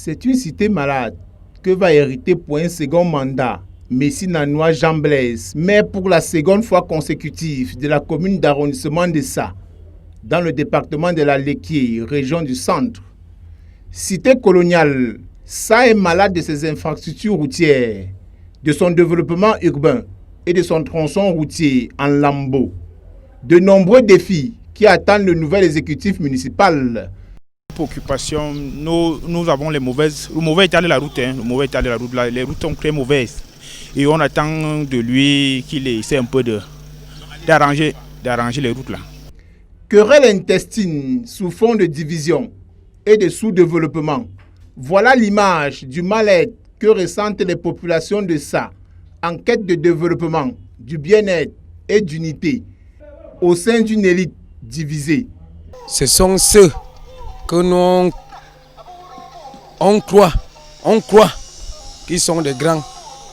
C'est une cité malade que va hériter pour un second mandat Messi Nanois Jean Blaise, maire pour la seconde fois consécutive de la commune d'arrondissement de Sa, dans le département de la Léquier, région du centre. Cité coloniale, Sa est malade de ses infrastructures routières, de son développement urbain et de son tronçon routier en lambeaux. De nombreux défis qui attendent le nouvel exécutif municipal. Préoccupation, nous avons le mauvais état de la route. Les routes sont très mauvaises. Et on attend de lui qu'il essaie un peu d'arranger les routes là. Querelle intestine sous fond de division et de sous-développement. Voilà l'image du mal-être que ressentent les populations de Sa en quête de développement, du bien-être et d'unité au sein d'une élite divisée. Ce sont ceux que nous on croit qu'ils sont des grands.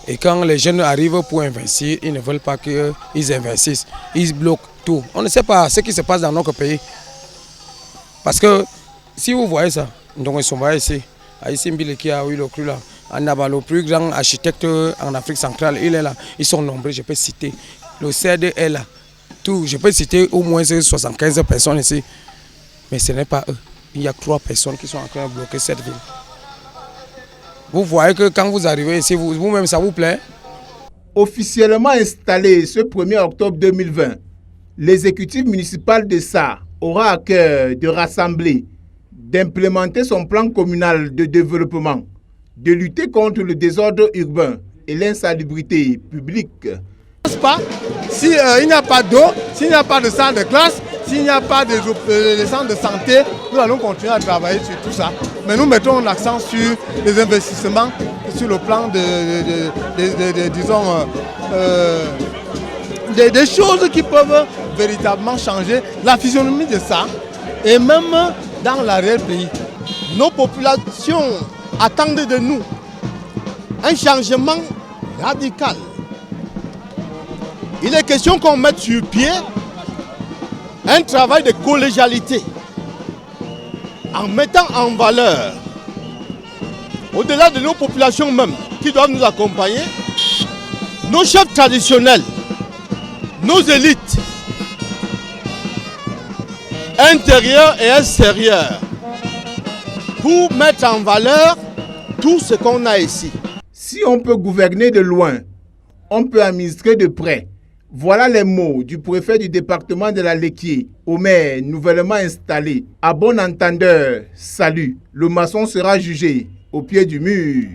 Et quand les jeunes arrivent pour investir, ils ne veulent pas qu'ils investissent. Ils bloquent tout. On ne sait pas ce qui se passe dans notre pays. Parce que si vous voyez ça, donc ils sont ici. Ici, qui a eu le cru là. Le plus grand architecte en Afrique centrale, il est là. Ils sont nombreux, je peux citer. Le CED est là. Tout, je peux citer au moins 75 personnes ici. Mais ce n'est pas eux. Il y a 3 personnes qui sont en train de bloquer cette ville. Vous voyez que quand vous arrivez ici, vous-même, ça vous plaît? Officiellement installé ce 1er octobre 2020, l'exécutif municipal de Sa aura à cœur de rassembler, d'implémenter son plan communal de développement, de lutter contre le désordre urbain et l'insalubrité publique. S'il n'y a pas d'eau, s'il n'y a pas de salle de classe, s'il n'y a pas de centre de santé, nous allons continuer à travailler sur tout ça. Mais nous mettons l'accent sur les investissements, sur le plan des choses qui peuvent véritablement changer la physionomie de ça et même dans l'arrière pays. Nos populations attendent de nous un changement radical. Il est question qu'on mette sur pied un travail de collégialité en mettant en valeur, au-delà de nos populations même qui doivent nous accompagner, nos chefs traditionnels, nos élites, intérieures et extérieures, pour mettre en valeur tout ce qu'on a ici. Si on peut gouverner de loin, on peut administrer de près. Voilà les mots du préfet du département de la Léquier, au maire nouvellement installé. À bon entendeur, salut, le maçon sera jugé au pied du mur.